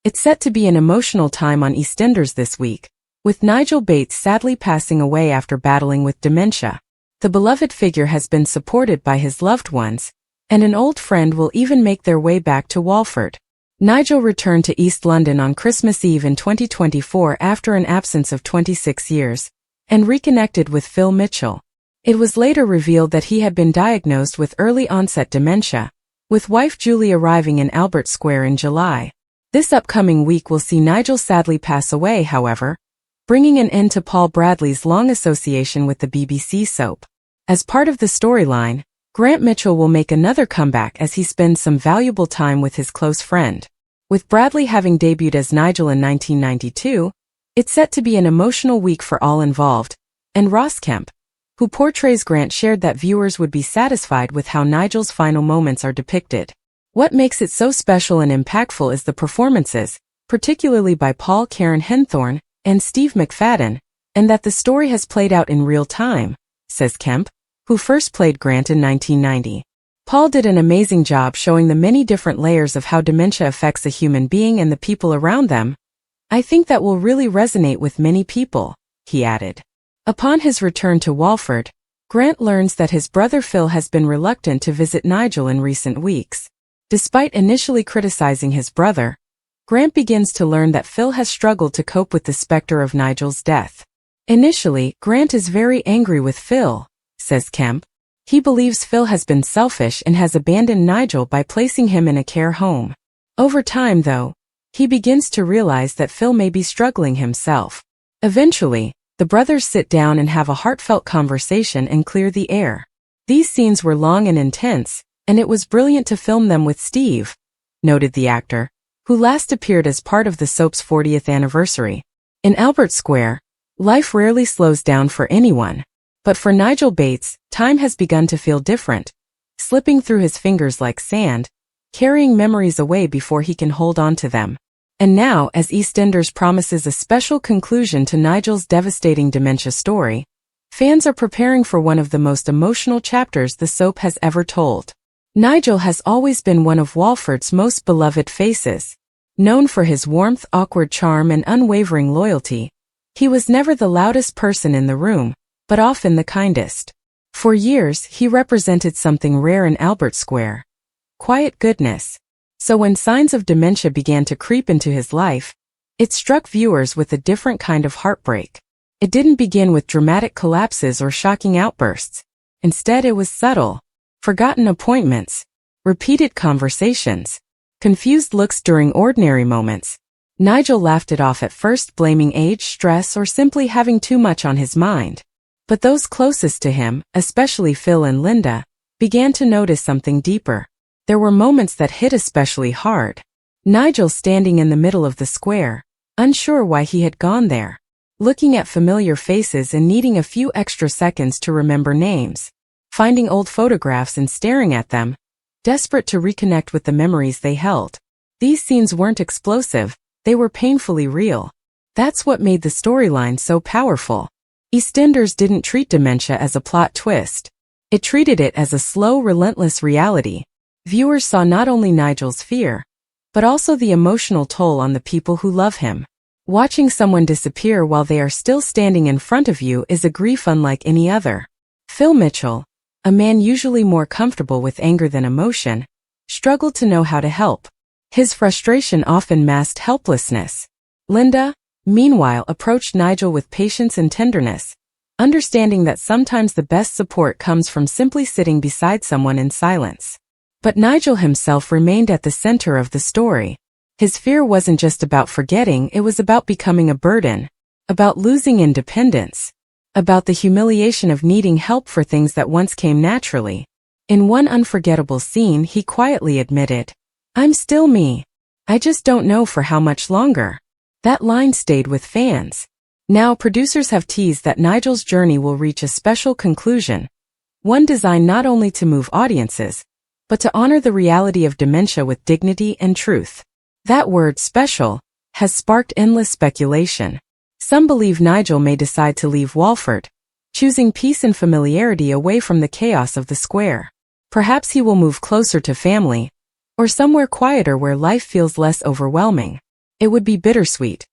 It's set to be an emotional time on EastEnders this week, with Nigel Bates sadly passing away after battling with dementia. The beloved figure has been supported by his loved ones, and an old friend will even make their way back to Walford. Nigel returned to East London on Christmas Eve in 2024 after an absence of 26 years, and reconnected with Phil Mitchell. It was later revealed that he had been diagnosed with early-onset dementia, with wife Julie arriving in Albert Square in July. This upcoming week will see Nigel sadly pass away, however, bringing an end to Paul Bradley's long association with the BBC soap. As part of the storyline, Grant Mitchell will make another comeback as he spends some valuable time with his close friend. With Bradley having debuted as Nigel in 1992, it's set to be an emotional week for all involved, and Ross Kemp, who portrays Grant, shared that viewers would be satisfied with how Nigel's final moments are depicted. What makes it so special and impactful is the performances, particularly by Paul Karen Henthorne and Steve McFadden, and that the story has played out in real time, says Kemp, who first played Grant in 1990. Paul did an amazing job showing the many different layers of how dementia affects a human being and the people around them. I think that will really resonate with many people, he added. Upon his return to Walford, Grant learns that his brother Phil has been reluctant to visit Nigel in recent weeks. Despite initially criticizing his brother, Grant begins to learn that Phil has struggled to cope with the specter of Nigel's death. Initially, Grant is very angry with Phil, says Kemp. He believes Phil has been selfish and has abandoned Nigel by placing him in a care home. Over time, though, he begins to realize that Phil may be struggling himself. Eventually, the brothers sit down and have a heartfelt conversation and clear the air. These scenes were long and intense, and it was brilliant to film them with Steve, noted the actor, who last appeared as part of the soap's 40th anniversary. In Albert Square, life rarely slows down for anyone. But for Nigel Bates, time has begun to feel different, slipping through his fingers like sand, carrying memories away before he can hold on to them. And now, as EastEnders promises a special conclusion to Nigel's devastating dementia story, fans are preparing for one of the most emotional chapters the soap has ever told. Nigel has always been one of Walford's most beloved faces. Known for his warmth, awkward charm, and unwavering loyalty, he was never the loudest person in the room, but often the kindest. For years, he represented something rare in Albert Square: quiet goodness. So when signs of dementia began to creep into his life, it struck viewers with a different kind of heartbreak. It didn't begin with dramatic collapses or shocking outbursts. Instead, it was subtle. Forgotten appointments, repeated conversations, confused looks during ordinary moments. Nigel laughed it off at first, blaming age, stress, or simply having too much on his mind. But those closest to him, especially Phil and Linda, began to notice something deeper. There were moments that hit especially hard. Nigel standing in the middle of the square, unsure why he had gone there, looking at familiar faces and needing a few extra seconds to remember names. Finding old photographs and staring at them, desperate to reconnect with the memories they held. These scenes weren't explosive, they were painfully real. That's what made the storyline so powerful. EastEnders didn't treat dementia as a plot twist. It treated it as a slow, relentless reality. Viewers saw not only Nigel's fear, but also the emotional toll on the people who love him. Watching someone disappear while they are still standing in front of you is a grief unlike any other. Phil Mitchell, a man usually more comfortable with anger than emotion, struggled to know how to help. His frustration often masked helplessness. Linda, meanwhile, approached Nigel with patience and tenderness, understanding that sometimes the best support comes from simply sitting beside someone in silence. But Nigel himself remained at the center of the story. His fear wasn't just about forgetting, it was about becoming a burden, about losing independence, about the humiliation of needing help for things that once came naturally. In one unforgettable scene, he quietly admitted, "I'm still me. I just don't know for how much longer." That line stayed with fans. Now producers have teased that Nigel's journey will reach a special conclusion, one designed not only to move audiences, but to honor the reality of dementia with dignity and truth. That word, special, has sparked endless speculation. Some believe Nigel may decide to leave Walford, choosing peace and familiarity away from the chaos of the square. Perhaps he will move closer to family, or somewhere quieter where life feels less overwhelming. It would be bittersweet.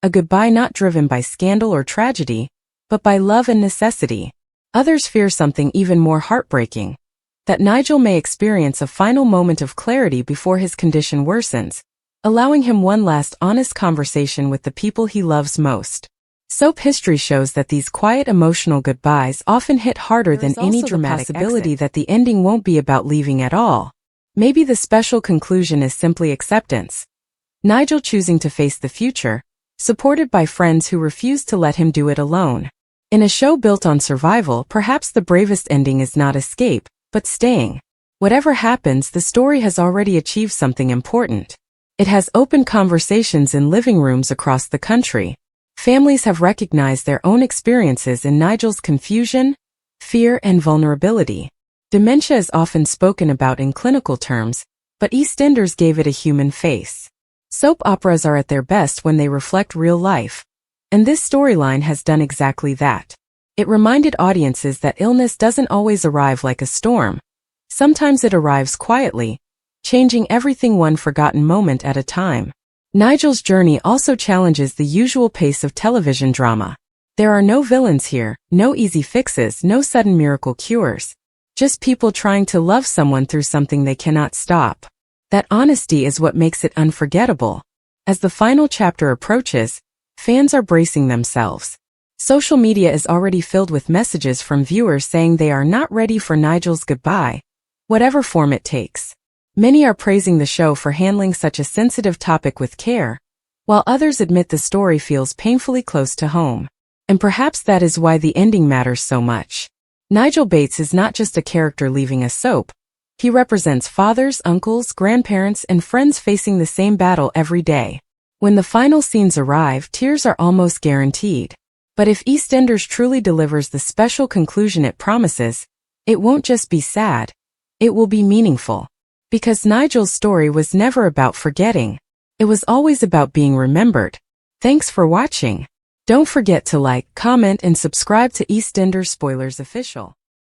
A goodbye not driven by scandal or tragedy, but by love and necessity. Others fear something even more heartbreaking, that Nigel may experience a final moment of clarity before his condition worsens, allowing him one last honest conversation with the people he loves most. Soap history shows that these quiet emotional goodbyes often hit harder than any dramatic possibility that the ending won't be about leaving at all. Maybe the special conclusion is simply acceptance. Nigel choosing to face the future, supported by friends who refuse to let him do it alone. In a show built on survival, perhaps the bravest ending is not escape, but staying. Whatever happens, the story has already achieved something important. It has opened conversations in living rooms across the country. Families have recognized their own experiences in Nigel's confusion, fear, and vulnerability. Dementia is often spoken about in clinical terms, but EastEnders gave it a human face. Soap operas are at their best when they reflect real life, and this storyline has done exactly that. It reminded audiences that illness doesn't always arrive like a storm. Sometimes it arrives quietly, changing everything one forgotten moment at a time. Nigel's journey also challenges the usual pace of television drama. There are no villains here, no easy fixes, no sudden miracle cures. Just people trying to love someone through something they cannot stop. That honesty is what makes it unforgettable. As the final chapter approaches, fans are bracing themselves. Social media is already filled with messages from viewers saying they are not ready for Nigel's goodbye, whatever form it takes. Many are praising the show for handling such a sensitive topic with care, while others admit the story feels painfully close to home. And perhaps that is why the ending matters so much. Nigel Bates is not just a character leaving a soap. He represents fathers, uncles, grandparents, and friends facing the same battle every day. When the final scenes arrive, tears are almost guaranteed. But if EastEnders truly delivers the special conclusion it promises, it won't just be sad. It will be meaningful. Because Nigel's story was never about forgetting. It was always about being remembered. Thanks for watching. Don't forget to like, comment, and subscribe to EastEnders Spoilers Official.